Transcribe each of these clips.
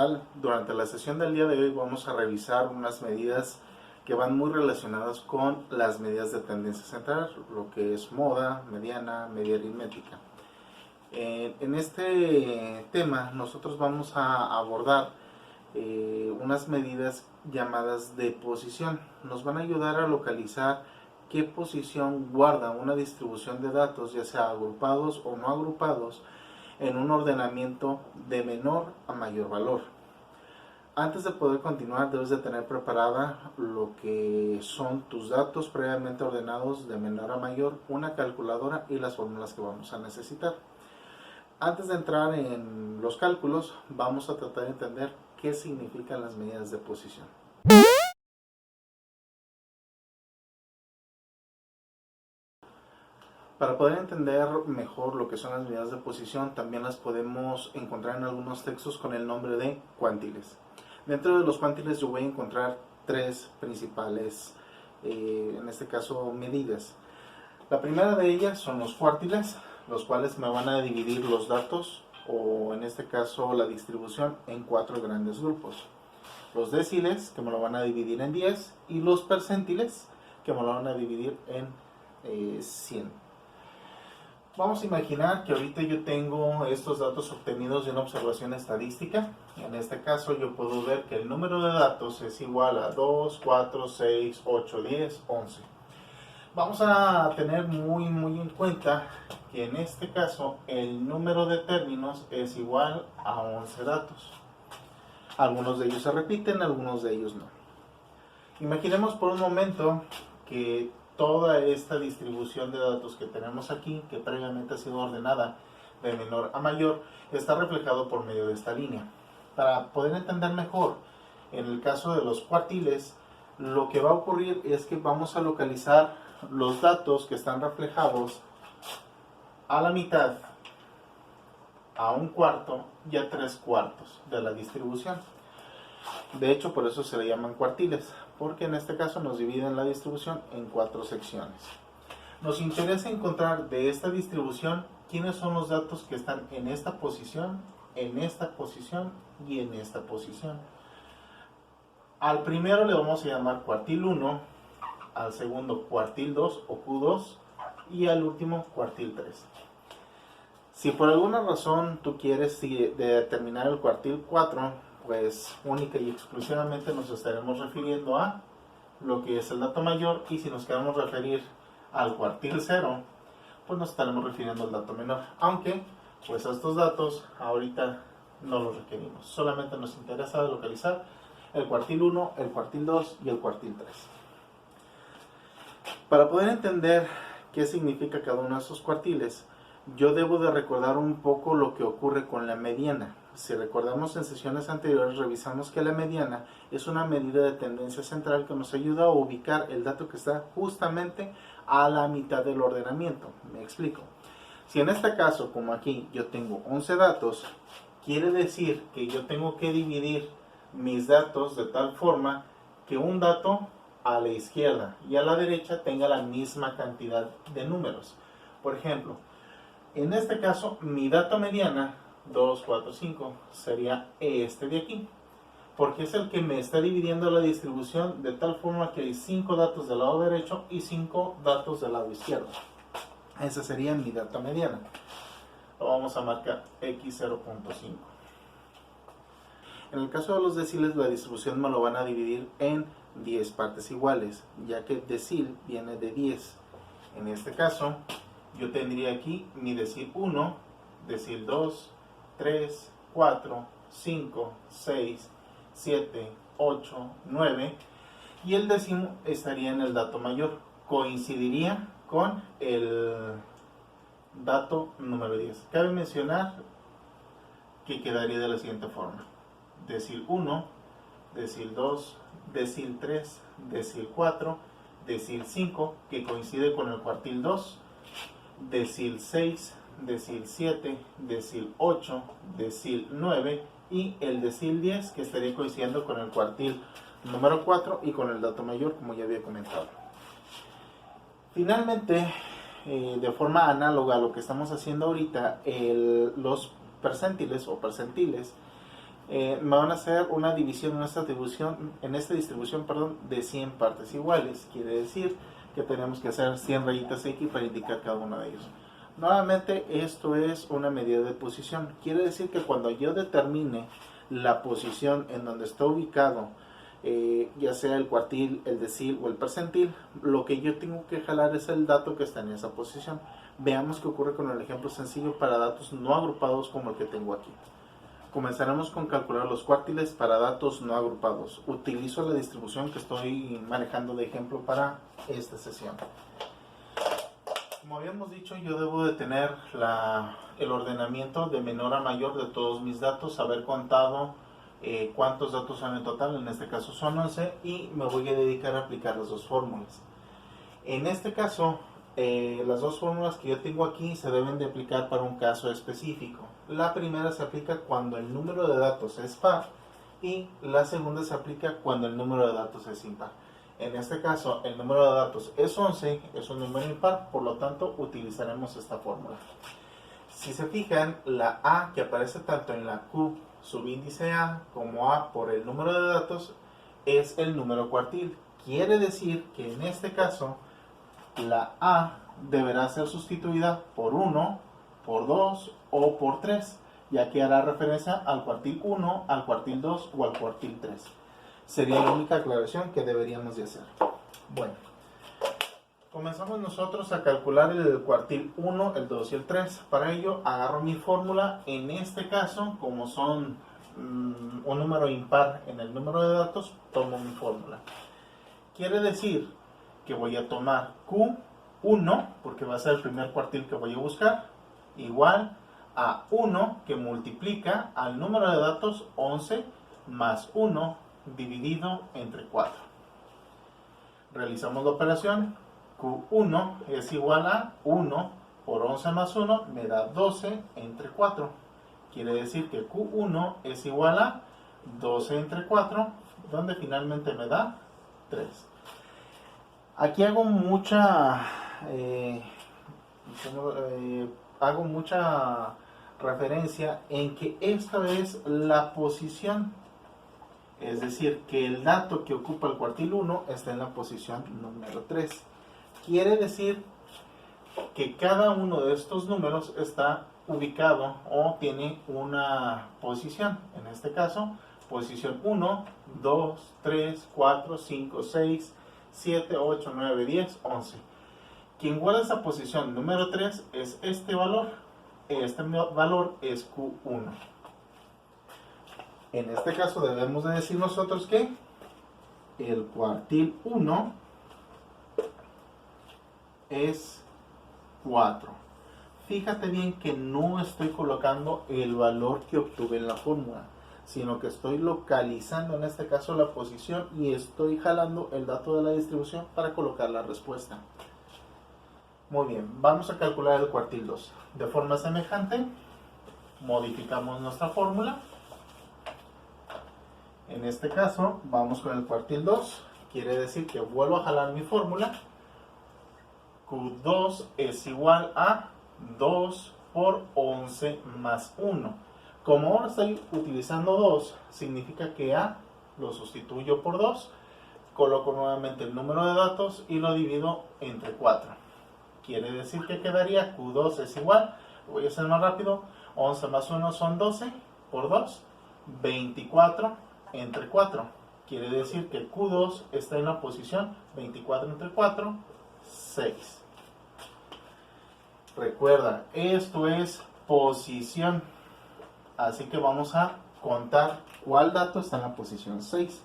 tal? Durante la sesión del día de hoy vamos a revisar unas medidas que van muy relacionadas con las medidas de tendencia central, lo que es moda, mediana, media aritmética. En este tema nosotros vamos a abordar unas medidas llamadas de posición. Nos van a ayudar a localizar qué posición guarda una distribución de datos, ya sea agrupados o no agrupados, en un ordenamiento de menor a mayor valor. Antes de poder continuar, debes de tener preparada lo que son tus datos previamente ordenados de menor a mayor, una calculadora y las fórmulas que vamos a necesitar. Antes de entrar en los cálculos, vamos a tratar de entender qué significan las medidas de posición. Para poder entender mejor lo que son las medidas de posición, también las podemos encontrar en algunos textos con el nombre de cuantiles. Dentro de los cuantiles yo voy a encontrar tres principales, en este caso, medidas. La primera de ellas son los cuartiles, los cuales me van a dividir los datos, o en este caso la distribución, en cuatro grandes grupos. Los deciles, que me lo van a dividir en 10, y los percentiles, que me lo van a dividir en 100. Vamos a imaginar que ahorita yo tengo estos datos obtenidos de una observación estadística. En este caso yo puedo ver que el número de datos es igual a 2, 4, 6, 8, 10, 11. Vamos a tener muy en cuenta que en este caso el número de términos es igual a 11 datos. Algunos de ellos se repiten, algunos de ellos no. Imaginemos por un momento que toda esta distribución de datos que tenemos aquí, que previamente ha sido ordenada de menor a mayor, está reflejado por medio de esta línea. Para poder entender mejor, en el caso de los cuartiles, lo que va a ocurrir es que vamos a localizar los datos que están reflejados a la mitad, a un cuarto y a 3/4 de la distribución. De hecho, por eso se le llaman cuartiles, porque en este caso nos dividen la distribución en 4 secciones. Nos interesa encontrar de esta distribución quiénes son los datos que están en esta posición y en esta posición. Al primero le vamos a llamar cuartil 1, al segundo cuartil 2 o Q2 y al último cuartil 3. Si por alguna razón tú quieres determinar el cuartil 4, pues única y exclusivamente nos estaremos refiriendo a lo que es el dato mayor, y si nos queremos referir al cuartil 0, pues nos estaremos refiriendo al dato menor, aunque pues estos datos ahorita no los requerimos, solamente nos interesa localizar el cuartil 1, el cuartil 2 y el cuartil 3. Para poder entender qué significa cada uno de esos cuartiles, yo debo de recordar un poco lo que ocurre con la mediana. Si recordamos, en sesiones anteriores revisamos que la mediana es una medida de tendencia central que nos ayuda a ubicar el dato que está justamente a la mitad del ordenamiento. Me explico. Si en este caso, como aquí, yo tengo 11 datos, quiere decir que yo tengo que dividir mis datos de tal forma que un dato a la izquierda y a la derecha tenga la misma cantidad de números. Por ejemplo, en este caso, mi dato mediana, 2, 4, 5, sería este de aquí, porque es el que me está dividiendo la distribución de tal forma que hay 5 datos del lado derecho y 5 datos del lado izquierdo. Ese sería mi dato mediana. Lo vamos a marcar X0.5. En el caso de los deciles, la distribución me lo van a dividir en 10 partes iguales, ya que decil viene de 10. En este caso, yo tendría aquí mi decil 1, decil 2, 3, 4, 5, 6, 7, 8, 9, y el décimo estaría en el dato mayor. Coincidiría con el dato número 10. Cabe mencionar que quedaría de la siguiente forma: decil 1, decil 2, decil 3, decil 4, decil 5, que coincide con el cuartil 2, decil 6, decil 7, decil 8, decil 9 y el decil 10, que estaría coincidiendo con el cuartil número 4 y con el dato mayor, como ya había comentado. Finalmente, de forma análoga a lo que estamos haciendo ahorita, los percentiles o percentiles me van a hacer una división en esta distribución, perdón, de 100 partes iguales. Quiere decir que tenemos que hacer 100 rayitas X para indicar cada uno de ellos. Nuevamente, esto es una medida de posición. Quiere decir que cuando yo determine la posición en donde está ubicado, ya sea el cuartil, el decil o el percentil, lo que yo tengo que jalar es el dato que está en esa posición. Veamos qué ocurre con el ejemplo sencillo para datos no agrupados como el que tengo aquí. Comenzaremos con calcular los cuartiles para datos no agrupados. Utilizo la distribución que estoy manejando de ejemplo para esta sesión. Como habíamos dicho, yo debo de tener el ordenamiento de menor a mayor de todos mis datos, haber contado cuántos datos son en total, en este caso son 11, y me voy a dedicar a aplicar las dos fórmulas. En este caso, las dos fórmulas que yo tengo aquí se deben de aplicar para un caso específico. La primera se aplica cuando el número de datos es par y la segunda se aplica cuando el número de datos es impar. En este caso, el número de datos es 11, es un número impar, por lo tanto utilizaremos esta fórmula. Si se fijan, la A que aparece tanto en la Q subíndice A como A por el número de datos es el número cuartil. Quiere decir que en este caso la A deberá ser sustituida por 1, por 2 o por 3, ya que hará referencia al cuartil 1, al cuartil 2 o al cuartil 3. Sería la única aclaración que deberíamos de hacer. Bueno, comenzamos nosotros a calcular el cuartil 1, el 2 y el 3. Para ello agarro mi fórmula. En este caso, como son un número impar en el número de datos, tomo mi fórmula. Quiere decir que voy a tomar Q1, porque va a ser el primer cuartil que voy a buscar, igual a 1 que multiplica al número de datos 11 más 1 dividido entre 4. Realizamos la operación. Q1 es igual a 1 por 11 más 1 me da 12 entre 4. Quiere decir que Q1 es igual a 12 entre 4, donde finalmente me da 3. Aquí hago mucha referencia en que esta es la posición. Es decir, que el dato que ocupa el cuartil 1 está en la posición número 3. Quiere decir que cada uno de estos números está ubicado o tiene una posición. En este caso, posición 1, 2, 3, 4, 5, 6, 7, 8, 9, 10, 11. Quien guarda esa posición número 3 es este valor. Este valor es Q1. En este caso debemos de decir nosotros que el cuartil 1 es 4. Fíjate bien que no estoy colocando el valor que obtuve en la fórmula, sino que estoy localizando en este caso la posición y estoy jalando el dato de la distribución para colocar la respuesta. Muy bien, vamos a calcular el cuartil 2. De forma semejante, modificamos nuestra fórmula. En este caso, vamos con el cuartil 2. Quiere decir que vuelvo a jalar mi fórmula. Q2 es igual a 2 por 11 más 1. Como ahora estoy utilizando 2, significa que A lo sustituyo por 2. Coloco nuevamente el número de datos y lo divido entre 4. Quiere decir que quedaría Q2 es igual, voy a hacer más rápido, 11 más 1 son 12 por 2, 24 entre 4. Quiere decir que Q2 está en la posición 24 entre 4, 6. Recuerda, esto es posición. Así que vamos a contar cuál dato está en la posición 6.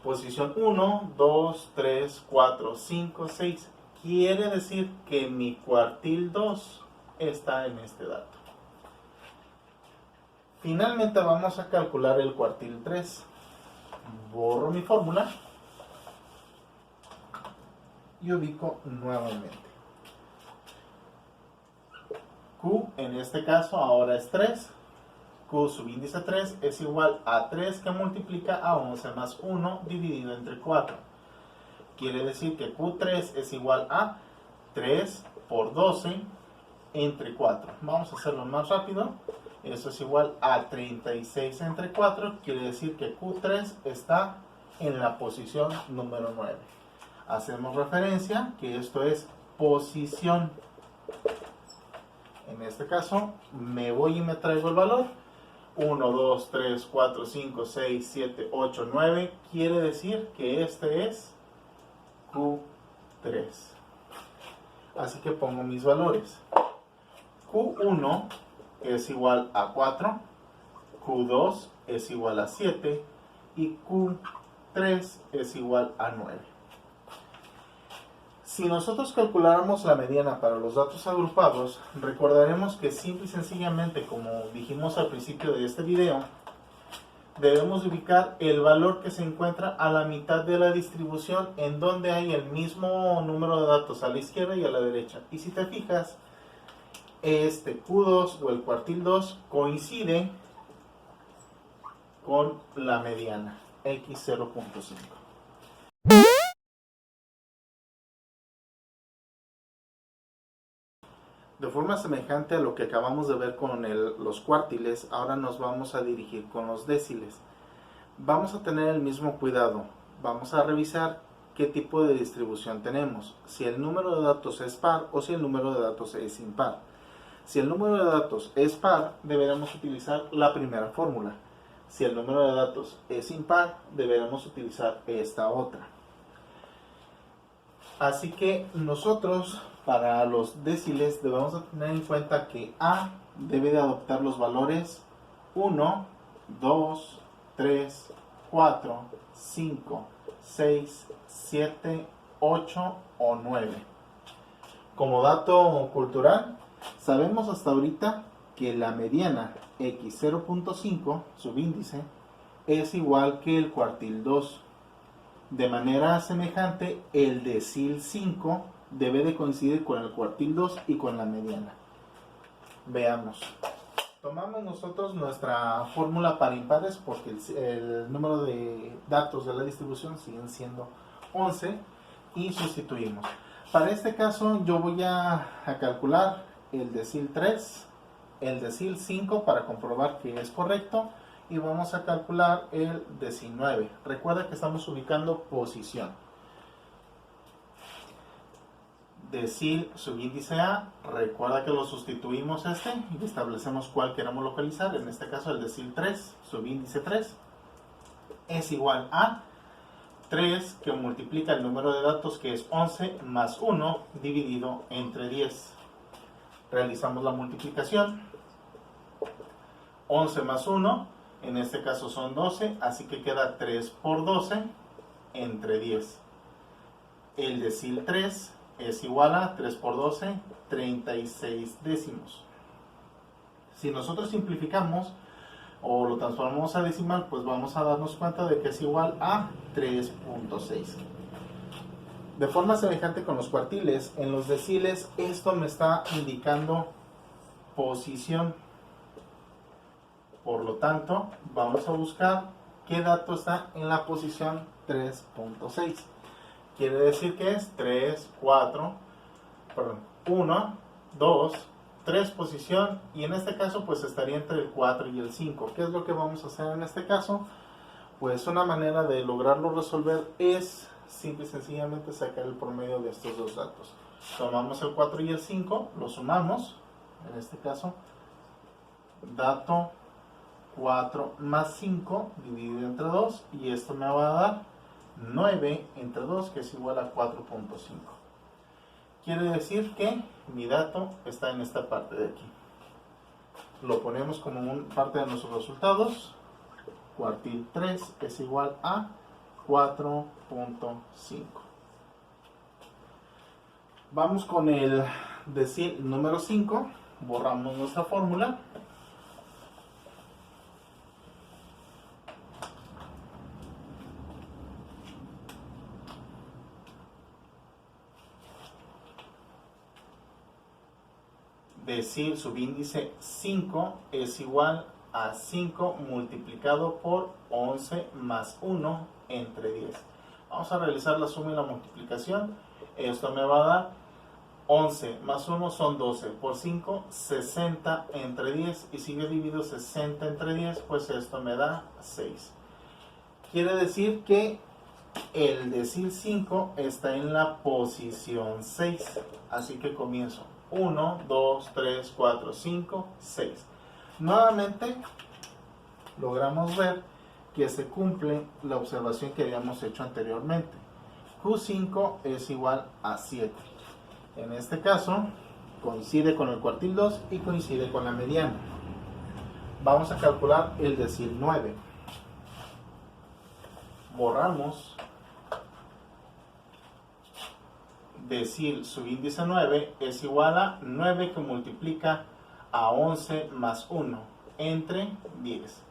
Posición 1, 2, 3, 4, 5, 6. Quiere decir que mi cuartil 2 está en este dato. Finalmente vamos a calcular el cuartil 3. Borro mi fórmula y ubico nuevamente. Q en este caso ahora es 3. Q subíndice 3 es igual a 3 que multiplica a 11 más 1 dividido entre 4. Quiere decir que Q3 es igual a 3 por 12 entre 4. Vamos a hacerlo más rápido. Eso es igual a 36 entre 4. Quiere decir que Q3 está en la posición número 9. Hacemos referencia que esto es posición. En este caso, me voy y me traigo el valor. 1, 2, 3, 4, 5, 6, 7, 8, 9. Quiere decir que este es Q3. Así que pongo mis valores. Q1 es igual a 4, Q2 es igual a 7 y Q3 es igual a 9. Si nosotros calculáramos la mediana para los datos agrupados, recordaremos que simple y sencillamente, como dijimos al principio de este video, debemos ubicar el valor que se encuentra a la mitad de la distribución, en donde hay el mismo número de datos a la izquierda y a la derecha. Y si te fijas, este Q2 o el cuartil 2 coincide con la mediana, X0.5. De forma semejante a lo que acabamos de ver con los cuartiles, ahora nos vamos a dirigir con los déciles. Vamos a tener el mismo cuidado. Vamos a revisar qué tipo de distribución tenemos, si el número de datos es par o si el número de datos es impar. Si el número de datos es par, deberemos utilizar la primera fórmula. Si el número de datos es impar, deberemos utilizar esta otra. Así que nosotros, para los déciles, debemos tener en cuenta que A debe de adoptar los valores 1, 2, 3, 4, 5, 6, 7, 8 o 9. Como dato cultural, sabemos hasta ahorita que la mediana X0.5, subíndice, es igual que el cuartil 2. De manera semejante, el decil 5 debe de coincidir con el cuartil 2 y con la mediana. Veamos. Tomamos nosotros nuestra fórmula para impares porque el número de datos de la distribución siguen siendo 11 y sustituimos. Para este caso yo voy a calcular el decil 3, el decil 5 para comprobar que es correcto y vamos a calcular el decil 9. Recuerda que estamos ubicando posición. Decil subíndice A, recuerda que lo sustituimos y establecemos cuál queremos localizar. En este caso el decil 3, subíndice 3, es igual a 3 que multiplica el número de datos que es 11 más 1 dividido entre 10. Realizamos la multiplicación. 11 más 1, en este caso son 12, así que queda 3 por 12 entre 10. El decil 3 es igual a 3 por 12, 36 décimos. Si nosotros simplificamos o lo transformamos a decimal, pues vamos a darnos cuenta de que es igual a 3.6. De forma semejante con los cuartiles, en los deciles esto me está indicando posición. Por lo tanto, vamos a buscar qué dato está en la posición 3.6. Quiere decir que es 1, 2, 3 posición, y en este caso pues estaría entre el 4 y el 5. ¿Qué es lo que vamos a hacer en este caso? Pues una manera de lograrlo resolver es simple y sencillamente sacar el promedio de estos dos datos. Tomamos el 4 y el 5, lo sumamos, en este caso, dato 4 más 5 dividido entre 2, y esto me va a dar 9 entre 2, que es igual a 4.5. Quiere decir que mi dato está en esta parte de aquí. Lo ponemos como parte de nuestros resultados. Cuartil 3 es igual a 4.5. Vamos con el decil número 5. Borramos nuestra fórmula. Decil subíndice 5 es igual a 5 multiplicado por 11 más 1 entre 10. Vamos a realizar la suma y la multiplicación. Esto me va a dar 11 más 1 son 12, por 5, 60 entre 10, y si yo divido 60 entre 10, pues esto me da 6. Quiere decir que el decil 5 está en la posición 6, así que comienzo 1, 2, 3, 4, 5, 6. Nuevamente logramos ver que se cumple la observación que habíamos hecho anteriormente. Q5 es igual a 7. En este caso coincide con el cuartil 2 y coincide con la mediana. Vamos a calcular el decil 9. Borramos decil subíndice 9 es igual a 9 que multiplica a 11 más 1 entre 10.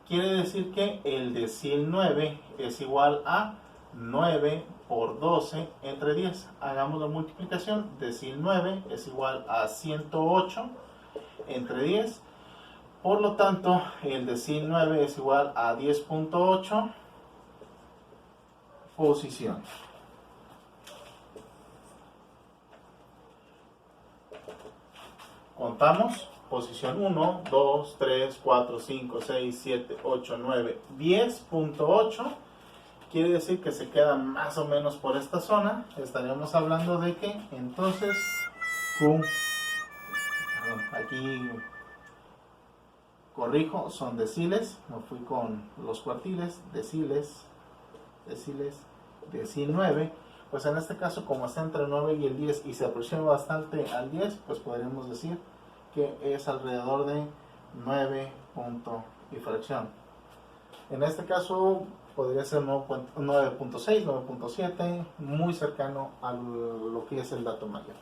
Quiere decir que el decil 9 es igual a 9 por 12 entre 10. Hagamos la multiplicación. Decil 9 es igual a 108 entre 10. Por lo tanto, el decil 9 es igual a 10.8 posición. Contamos. Posición 1, 2, 3, 4, 5, 6, 7, 8, 9, 10.8. Quiere decir que se queda más o menos por esta zona. Estaríamos hablando de que entonces Q, aquí corrijo, son deciles. Me fui con los cuartiles, deciles, decil 9. Pues en este caso, como está entre el 9 y el 10 y se aproxima bastante al 10, pues podríamos decir que es alrededor de 9 punto y fracción. En este caso podría ser 9.6, 9.7, muy cercano a lo que es el dato mayor.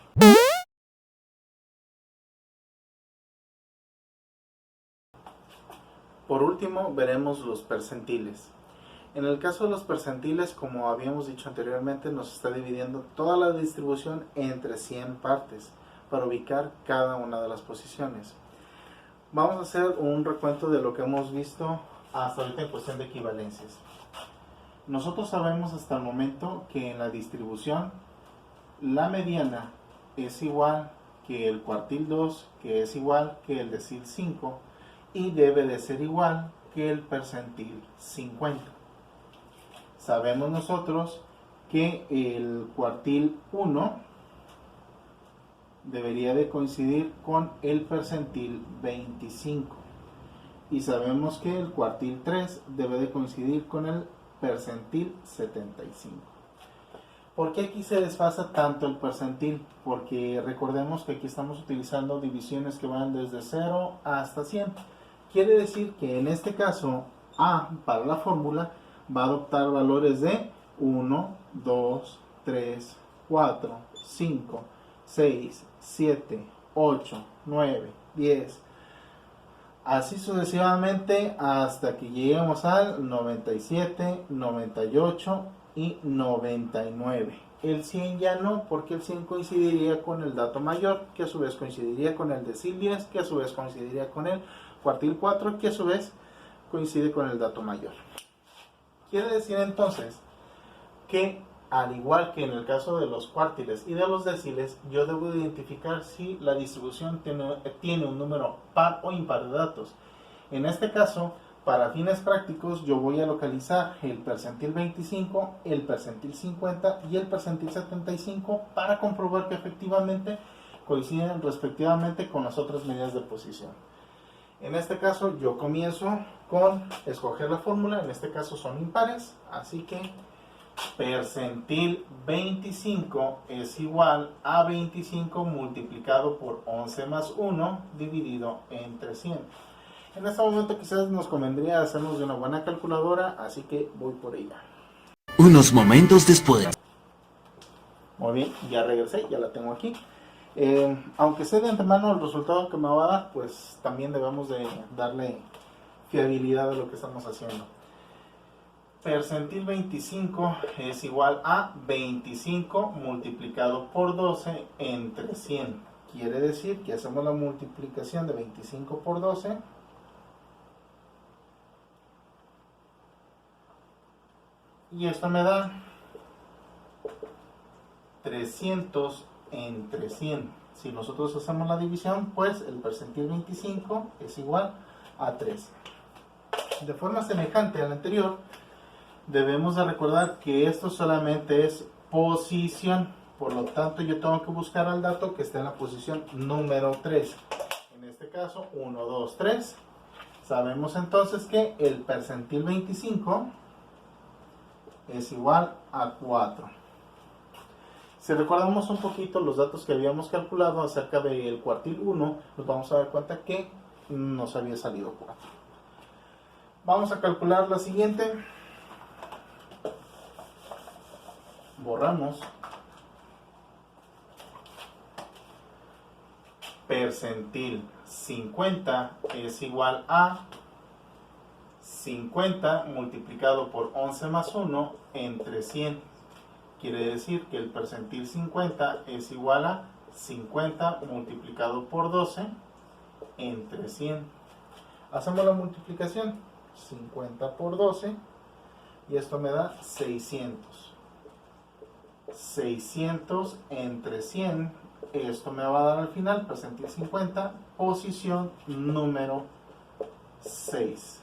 Por último, veremos los percentiles. En el caso de los percentiles, como habíamos dicho anteriormente, nos está dividiendo toda la distribución entre 100 partes para ubicar cada una de las posiciones. Vamos a hacer un recuento de lo que hemos visto hasta ahorita en cuestión de equivalencias. Nosotros sabemos hasta el momento que en la distribución la mediana es igual que el cuartil 2, que es igual que el decil 5, y debe de ser igual que el percentil 50. Sabemos nosotros que el cuartil 1 debería de coincidir con el percentil 25, y sabemos que el cuartil 3 debe de coincidir con el percentil 75. ¿Por qué aquí se desfasa tanto el percentil? Porque recordemos que aquí estamos utilizando divisiones que van desde 0 hasta 100. Quiere decir que en este caso A para la fórmula va a adoptar valores de 1, 2, 3, 4, 5, 6, 7, 8, 9, 10, así sucesivamente hasta que lleguemos al 97, 98 y 99. El 100 ya no, porque el 100 coincidiría con el dato mayor, que a su vez coincidiría con el decil 10, que a su vez coincidiría con el cuartil 4, que a su vez coincide con el dato mayor. Quiere decir entonces que, al igual que en el caso de los cuartiles y de los deciles, yo debo identificar si la distribución tiene un número par o impar de datos. En este caso, para fines prácticos, yo voy a localizar el percentil 25, el percentil 50 y el percentil 75 para comprobar que efectivamente coinciden respectivamente con las otras medidas de posición. En este caso, yo comienzo con escoger la fórmula. En este caso son impares, así que percentil 25 es igual a 25 multiplicado por 11 más 1 dividido entre 100. En este momento quizás nos convendría hacernos de una buena calculadora, así que voy por ella. Unos momentos después. Muy bien, ya regresé, ya la tengo aquí. Aunque sé de antemano el resultado que me va a dar, pues también debemos de darle fiabilidad a lo que estamos haciendo. Percentil 25 es igual a 25 multiplicado por 12 entre 100. Quiere decir que hacemos la multiplicación de 25 por 12. Y esto me da 300 entre 100. Si nosotros hacemos la división, pues el percentil 25 es igual a 3. De forma semejante a la anterior, debemos de recordar que esto solamente es posición. Por lo tanto, yo tengo que buscar al dato que está en la posición número 3. En este caso, 1, 2, 3. Sabemos entonces que el percentil 25 es igual a 4. Si recordamos un poquito los datos que habíamos calculado acerca del cuartil 1, nos vamos a dar cuenta que nos había salido 4. Vamos a calcular la siguiente. Borramos. Percentil 50 es igual a 50 multiplicado por 11 más 1 entre 100. Quiere decir que el percentil 50 es igual a 50 multiplicado por 12 entre 100. Hacemos la multiplicación. 50 por 12 y esto me da 600. 600 entre 100, esto me va a dar al final percentil 50, posición número 6.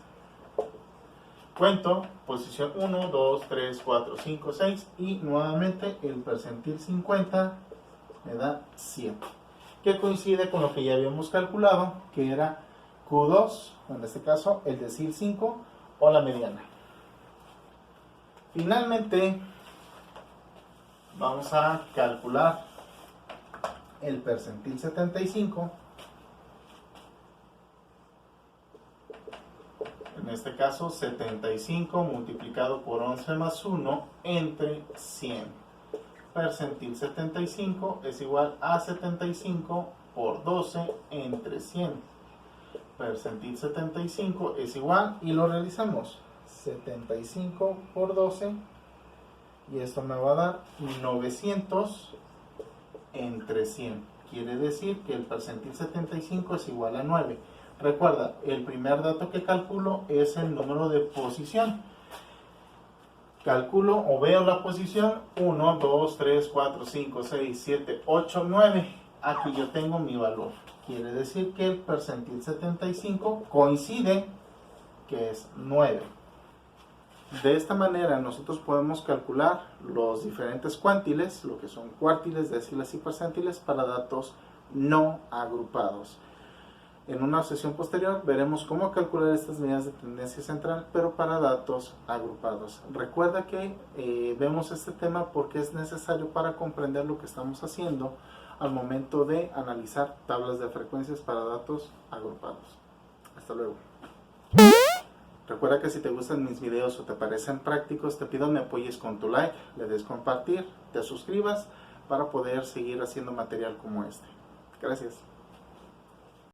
Cuento, posición 1, 2, 3, 4, 5, 6 y nuevamente el percentil 50 me da 100, que coincide con lo que ya habíamos calculado, que era Q2, en este caso el decil 5 o la mediana. Finalmente, vamos a calcular el percentil 75. En este caso, 75 multiplicado por 11 más 1 entre 100. Percentil 75 es igual a 75 por 12 entre 100. Percentil 75 es igual, y lo realizamos, 75 por 12, y esto me va a dar 900 entre 100. Quiere decir que el percentil 75 es igual a 9. Recuerda, el primer dato que calculo es el número de posición. Calculo o veo la posición 1, 2, 3, 4, 5, 6, 7, 8, 9. Aquí yo tengo mi valor. Quiere decir que el percentil 75 coincide que es 9. De esta manera nosotros podemos calcular los diferentes cuantiles, lo que son cuartiles, deciles y percentiles para datos no agrupados. En una sesión posterior veremos cómo calcular estas medidas de tendencia central, pero para datos agrupados. Recuerda que vemos este tema porque es necesario para comprender lo que estamos haciendo al momento de analizar tablas de frecuencias para datos agrupados. Hasta luego. Recuerda que si te gustan mis videos o te parecen prácticos, te pido me apoyes con tu like, le des compartir, te suscribas para poder seguir haciendo material como este. Gracias.